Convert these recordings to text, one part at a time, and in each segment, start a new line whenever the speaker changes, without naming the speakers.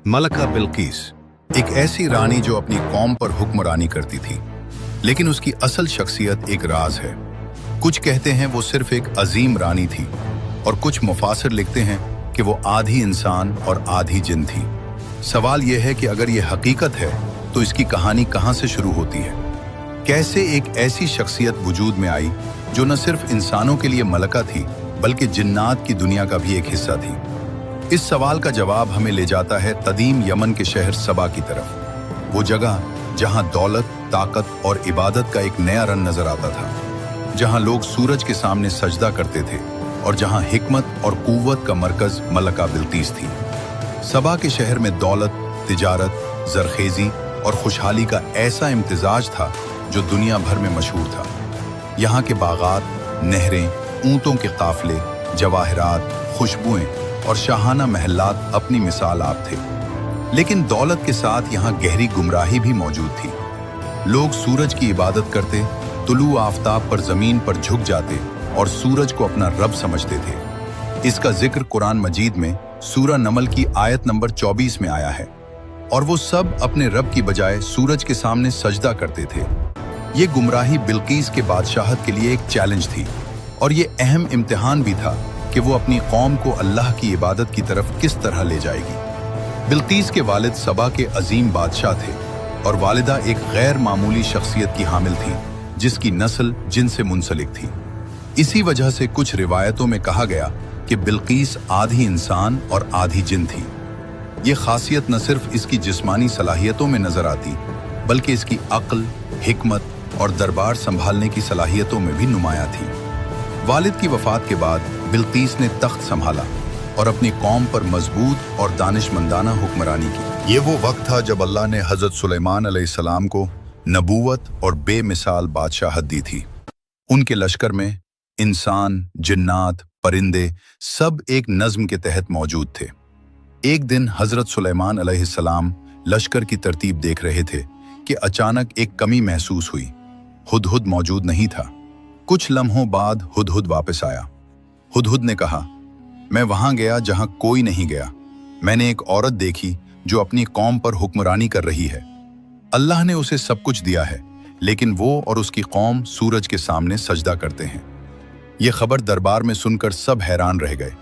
मलका बिल्कीस एक ऐसी रानी जो अपनी कौम पर हुक्मरानी करती थी, लेकिन उसकी असल शख्सियत एक राज है। कुछ कहते हैं वो सिर्फ एक अजीम रानी थी और कुछ मुफासिर लिखते हैं कि वो आधी इंसान और आधी जिन थी। सवाल यह है कि अगर ये हकीकत है तो इसकी कहानी कहाँ से शुरू होती है? कैसे एक ऐसी शख्सियत वजूद में आई जो न सिर्फ इंसानों के लिए मलका थी बल्कि जिन्नात की दुनिया का भी एक हिस्सा थी? इस सवाल का जवाब हमें ले जाता है कदीम यमन के शहर सबा की तरफ, वो जगह जहां दौलत, ताकत और इबादत का एक नया रंग नजर आता था, जहां लोग सूरज के सामने सजदा करते थे और जहां हिकमत और कुव्वत का मरकज मलका बिल्कीस थी। सबा के शहर में दौलत, तिजारत, जरखेजी और खुशहाली का ऐसा इम्तिजाज था जो दुनिया भर में मशहूर था। यहाँ के बागात, नहरें, ऊंटों के काफले, जवाहरात, खुशबुएं और शाहाना महलात अपनी मिसाल आप थे। लेकिन दौलत के साथ यहाँ गहरी गुमराही भी मौजूद थी। लोग सूरज की इबादत करते, तुलू आफताब पर जमीन पर झुक जाते और सूरज को अपना रब समझते थे। इसका जिक्र कुरान मजीद में सूरह नमल की आयत नंबर 24 में आया है। और वो सब अपने रब की बजाय सूरज के सामने सजदा करते थे। ये गुमराही बिल्कीस के बादशाहत के लिए एक चैलेंज थी और ये अहम इम्तिहान भी था कि वो अपनी कौम को अल्लाह की इबादत की तरफ किस तरह ले जाएगी। बिल्कीस के वालिद सबा के अजीम बादशाह थे और वालिदा एक गैर मामूली शख्सियत की हामिल थी जिसकी नस्ल जिन से मुंसलिक थी। इसी वजह से कुछ रिवायतों में कहा गया कि बिल्कीस आधी इंसान और आधी जिन थी। ये खासियत न सिर्फ इसकी जिस्मानी सलाहियतों में नजर आती बल्कि इसकी अक्ल, हिकमत और दरबार संभालने की सलाहियतों में भी नुमायां थी। वालिद की वफात के बाद बिल्कीस ने तख्त संभाला और अपनी कौम पर मजबूत और दानिशमंदाना हुक्मरानी की। ये वो वक्त था जब अल्लाह ने हजरत सुलेमान अलैहिस्सलाम को नबूवत और बेमिसाल बादशाहत दी थी। उनके लश्कर में इंसान, जिन्नात, परिंदे सब एक नज्म के तहत मौजूद थे। एक दिन हजरत सुलेमान अलैहिस्सलाम लश्कर की तरतीब देख रहे थे कि अचानक एक कमी महसूस हुई। हुदहुद मौजूद नहीं था। कुछ लम्हों बाद हुदहुद वापस आया। हुदहुद ने कहा, मैं वहां गया जहां कोई नहीं गया। मैंने एक औरत देखी जो अपनी कौम पर हुक्मरानी कर रही है। अल्लाह ने उसे सब कुछ दिया है, लेकिन वो और उसकी कौम सूरज के सामने सजदा करते हैं। ये खबर दरबार में सुनकर सब हैरान रह गए।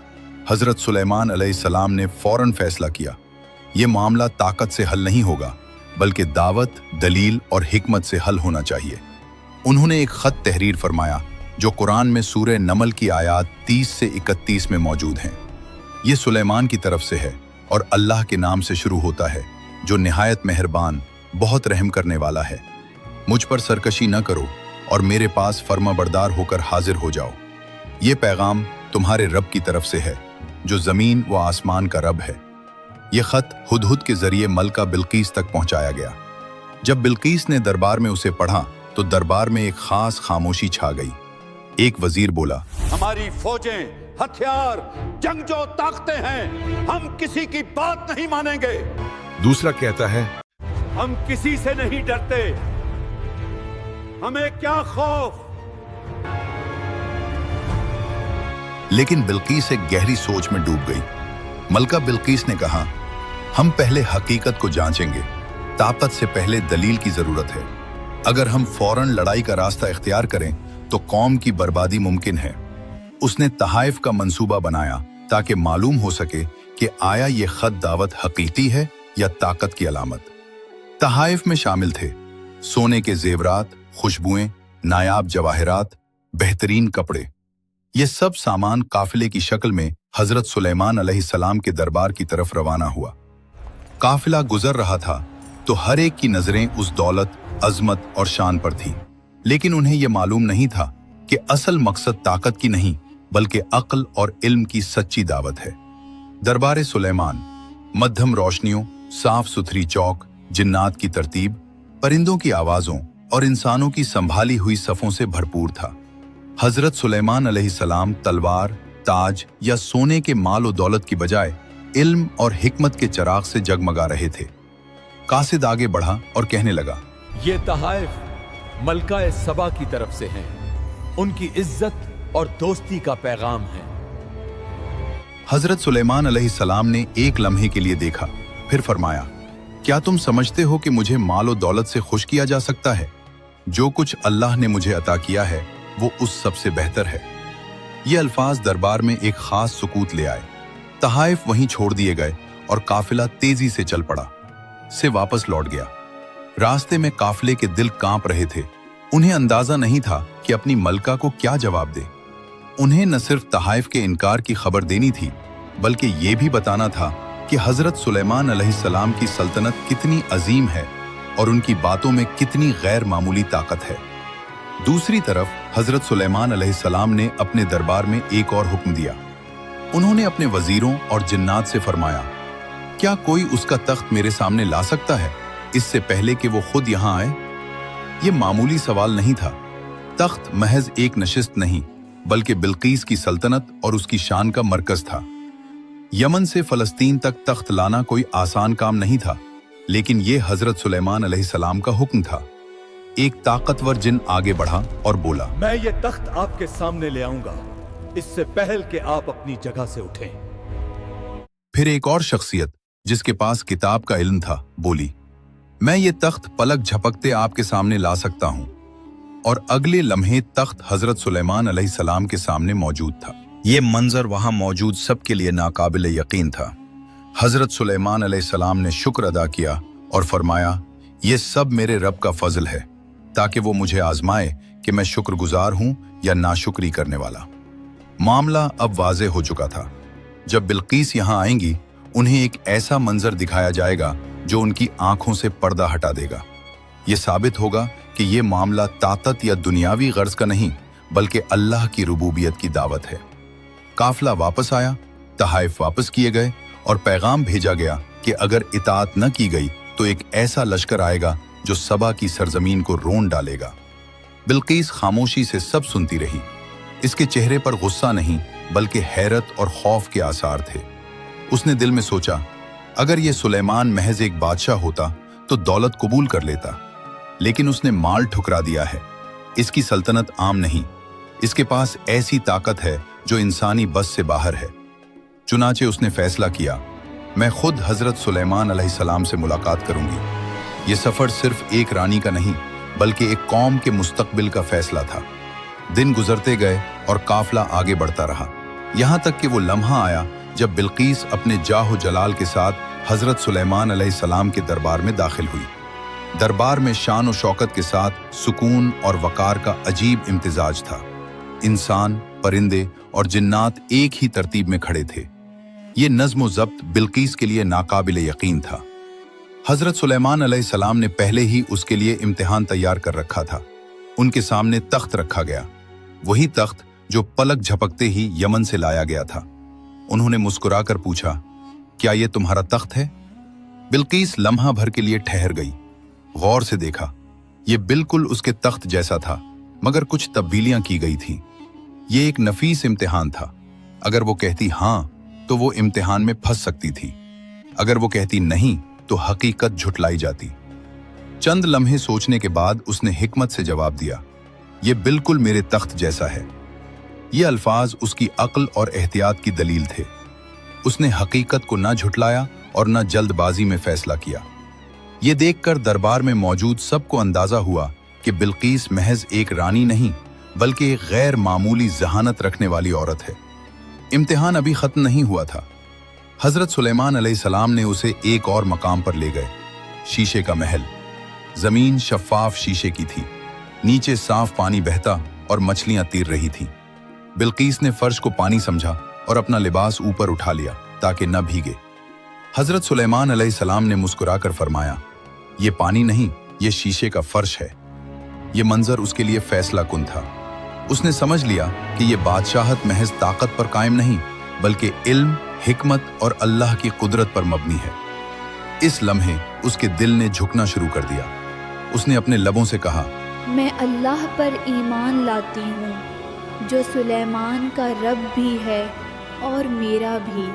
हजरत सुलेमान अलैहिस्सलाम ने फौरन फैसला किया, ये मामला ताकत से हल नहीं होगा बल्कि दावत, दलील और हिकमत से हल होना चाहिए। उन्होंने एक खत तहरीर फरमाया जो कुरान में सूरह नमल की आयत 30 से 31 में मौजूद हैं। ये सुलेमान की तरफ से है और अल्लाह के नाम से शुरू होता है जो निहायत मेहरबान, बहुत रहम करने वाला है। मुझ पर सरकशी न करो और मेरे पास फर्माबरदार होकर हाजिर हो जाओ। ये पैगाम तुम्हारे रब की तरफ से है जो जमीन व आसमान का रब है। यह खत हुदहुद के जरिए मलका बिल्कीस तक पहुंचाया गया। जब बिल्कीस ने दरबार में उसे पढ़ा तो दरबार में एक खास खामोशी छा गई। एक वजीर बोला,
हमारी फौजें, हथियार, जंगजो ताकतें हैं, हम किसी की बात नहीं मानेंगे।
दूसरा कहता है,
हम किसी से नहीं डरते, हमें क्या खौफ।
लेकिन बिल्कीस एक गहरी सोच में डूब गई। मलका बिल्कीस ने कहा, हम पहले हकीकत को जांचेंगे, ताकत से पहले दलील की जरूरत है। अगर हम फौरन लड़ाई का रास्ता इख्तियार करें तो कौम की बर्बादी मुमकिन है। उसने तहाइफ का मंसूबा बनाया ताकि मालूम हो सके कि आया ये खत दावत हकीकी है या ताकत की अलामत। तहाइफ में शामिल थे सोने के जेवरात, खुशबुएं, नायाब जवाहरात, बेहतरीन कपड़े। ये सब सामान काफिले की शक्ल में हजरत सुलेमान अलैहिस्सलाम के दरबार की तरफ रवाना हुआ। काफिला गुजर रहा था तो हर एक की नजरें उस दौलत, अजमत और शान पर थी, लेकिन उन्हें यह मालूम नहीं था कि असल मकसद ताकत की नहीं बल्कि अक्ल और इल्म की सच्ची दावत है। दरबार सुलेमान मध्यम रोशनियों, साफ सुथरी चौक, जिन्नात की तरतीब, परिंदों की आवाजों और इंसानों की संभाली हुई सफों से भरपूर था। हजरत सुलेमान अलैहिस्सलाम तलवार, ताज या सोने के माल और दौलत की बजाय इल्म और हिकमत के चिराग से जगमगा रहे थे। कासिद आगे बढ़ा और कहने लगा,
ये तहाइफ मलका सबा की तरफ से हैं। उनकी इज्जत और दोस्ती का पैगाम है।
हजरत सुलेमान अलैहिस्सलाम ने एक लम्हे के लिए देखा फिर फरमाया, क्या तुम समझते हो कि मुझे माल और दौलत से खुश किया जा सकता है? जो कुछ अल्लाह ने मुझे अता किया है वो उस सबसे बेहतर है। ये अल्फाज दरबार में एक खास सुकूत ले आए। तहाइफ वहीं छोड़ दिए गए और काफिला तेजी से चल पड़ा, से वापस लौट गया। रास्ते में काफिले के दिल कांप रहे थे। उन्हें अंदाजा नहीं था कि अपनी मलका को क्या जवाब दे। उन्हें न सिर्फ तहाइफ के इनकार की खबर देनी थी, बल्कि ये भी बताना था कि हजरत सुलेमान अलैहिस्सलाम की सल्तनत कितनी अजीम है और उनकी बातों में कितनी गैर मामूली ताकत है। दूसरी तरफ हजरत सुलेमान अलैहिस्सलाम ने अपने दरबार में एक और हुक्म दिया। उन्होंने अपने वजीरों और जिन्नात से फरमाया, क्या कोई उसका तख्त मेरे सामने ला सकता है इससे पहले कि वो खुद यहां आए? ये मामूली सवाल नहीं था। तख्त महज एक नशिस्त नहीं, बल्कि बिल्कीस की सल्तनत और उसकी शान का मरकज था। यमन से फलस्तीन तक तख्त लाना कोई आसान काम नहीं था, लेकिन ये हजरत सुलेमान अलैहिस्सलाम का हुक्म था। एक ताकतवर जिन आगे बढ़ा और बोला,
मैं ये तख्त आपके सामने ले आऊंगा, इससे पहल कि आप अपनी जगह से उठें।
फिर एक और शख्सियत जिसके पास किताब का इल्म था बोली, मैं ये तख्त पलक झपकते आपके सामने ला सकता हूं। और अगले लम्हे तख्त हजरत सुलेमान अलैहिस्सलाम के सामने मौजूद था। ये मंजर वहां मौजूद सबके लिए नाकाबिल यकीन था। हजरत सुलेमान अलैहिस्सलाम ने शुक्र अदा किया और फरमाया, ये सब मेरे रब का फजल है, ताकि वो मुझे आजमाए कि मैं शुक्रगुजार हूं या नाशुक्री करने वाला। मामला अब वाज़े हो चुका था। जब बिल्कीस यहां आएंगी, उन्हें एक ऐसा मंजर दिखाया जाएगा जो उनकी आंखों से पर्दा हटा देगा। ये साबित होगा कि ये मामला ताकत या दुनियावी गर्ज का नहीं, बल्कि अल्लाह की रुबूबियत की दावत है। काफिला वापस आया, तहाइफ वापस किए गए और पैगाम भेजा गया कि अगर इताअत न की गई तो एक ऐसा लश्कर आएगा जो सबा की सरजमीन को रोन डालेगा। बिल्कीस खामोशी से सब सुनती रही। इसके चेहरे पर गुस्सा नहीं, बल्कि हैरत और खौफ के आसार थे। उसने दिल में सोचा, अगर ये सुलेमान महज एक बादशाह होता तो दौलत कबूल कर लेता, लेकिन उसने माल ठुकरा दिया है। इसकी सल्तनत आम नहीं, इसके पास ऐसी ताकत है जो इंसानी बस से बाहर है। चुनाचे उसने फैसला किया, मैं खुद हजरत सुलेमान अलैहिस्सलाम से मुलाकात करूंगी। ये सफर सिर्फ एक रानी का नहीं, बल्कि एक कौम के मुस्तकबिल का फैसला था। दिन गुजरते गए और काफिला आगे बढ़ता रहा, यहां तक कि वो लम्हा आया जब बिल्कीस अपने जाहो जलाल के साथ हजरत सुलेमान अलैहिस्सलाम के दरबार में दाखिल हुई। दरबार में शान और शौकत के साथ सुकून और वकार का अजीब इम्तिजाज था। इंसान, परिंदे और जिन्नात एक ही तरतीब में खड़े थे। ये नज़्म व ज़ब्त बिल्कीस के लिए नाकाबिल यकीन था। हजरत सुलेमान अलैहिस्सलाम ने पहले ही उसके लिए इम्तिहान तैयार कर रखा था। उनके सामने तख्त रखा गया, वही तख्त जो पलक झपकते ही यमन से लाया गया था। उन्होंने मुस्कुराकर पूछा, क्या ये तुम्हारा तख्त है? बिल्कीस लम्हा भर के लिए ठहर गई। गौर से देखा, ये बिल्कुल उसके तख्त जैसा था, मगर कुछ तब्दीलियां की गई थीं। ये एक नफीस इम्तिहान था। अगर वो कहती हां तो वो इम्तिहान में फंस सकती थी, अगर वो कहती नहीं तो हकीकत झुटलाई जाती। चंद लम्हे सोचने के बाद उसने हिकमत से जवाब दिया, ये बिल्कुल मेरे तख्त जैसा है। ये अल्फाज उसकी अक्ल और एहतियात की दलील थे। उसने हकीकत को न झुटलाया और न जल्दबाजी में फैसला किया। ये देखकर दरबार में मौजूद सबको अंदाजा हुआ कि बिल्कीस महज एक रानी नहीं, बल्कि एक गैर मामूली जहानत रखने वाली औरत है। इम्तिहान अभी खत्म नहीं हुआ था। हजरत सुलेमान अलैहिस्सलाम ने उसे एक और मकाम पर ले गए। शीशे का महल। जमीन शफाफ शीशे की थी, नीचे साफ पानी बहता और मछलियां तीर रही थीं। बिल्कीस ने फर्श को पानी समझा और अपना लिबास ऊपर उठा लिया ताकि न भीगे। हजरत सुलेमान अलैहिस्सलाम ने मुस्कुराकर फरमाया, ये पानी नहीं, ये शीशे का फर्श है। ये मंजर उसके लिए फैसला कुन था। उसने समझ लिया कि ये बादशाहत महज ताकत पर कायम नहीं, बल्कि इल्म, हिकमत और अल्लाह की कुदरत पर मबनी है। इस लम्हे उसके दिल ने झुकना शुरू कर दिया। उसने अपने लबों से कहा,
मैं अल्लाह पर ईमान लाती हूँ, जो सुलेमान का रब भी है और मेरा भी।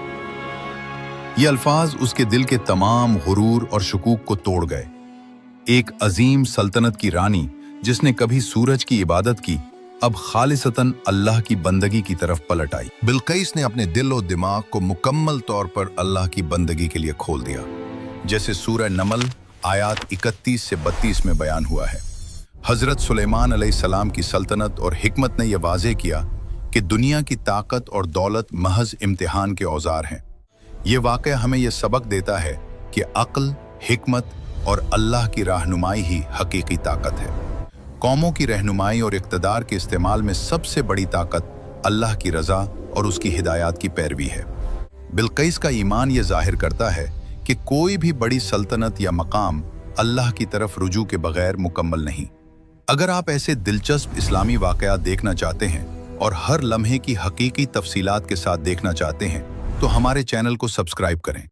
ये अल्फाज उसके दिल के तमाम गुरूर और शुकूक को तोड़ गए। एक अजीम सल्तनत की रानी जिसने कभी सूरज की इबादत की, अब खालिसतन अल्लाह की बंदगी की तरफ पलट आई। बिल्कीस ने अपने दिल और दिमाग को मुकम्मल तौर पर अल्लाह की बंदगी के लिए खोल दिया। जैसे सूरह नमल आयात 31 से 32 में बयान हुआ है। हजरत सुलेमान अलैहिस्सलाम की सल्तनत और हिकमत ने यह वाज़ेह किया कि दुनिया की ताकत और दौलत महज इम्तिहान के औजार हैं। ये वाक़या हमें यह सबक देता है कि अक्ल, हिकमत और अल्लाह की रहनुमाई ही हकीकी ताकत है। कौमों की रहनुमाई और इक़्तिदार के इस्तेमाल में सबसे बड़ी ताकत अल्लाह की रज़ा और उसकी हिदायत की पैरवी है। बिलक़ीस का ईमान ये ज़ाहिर करता है कि कोई भी बड़ी सल्तनत या मकाम अल्लाह की तरफ रुजू के बगैर मुकम्मल नहीं। अगर आप ऐसे दिलचस्प इस्लामी वाक़यात देखना चाहते हैं और हर लम्हे की हकीकी तफसीलात के साथ देखना चाहते हैं तो हमारे चैनल को सब्सक्राइब करें।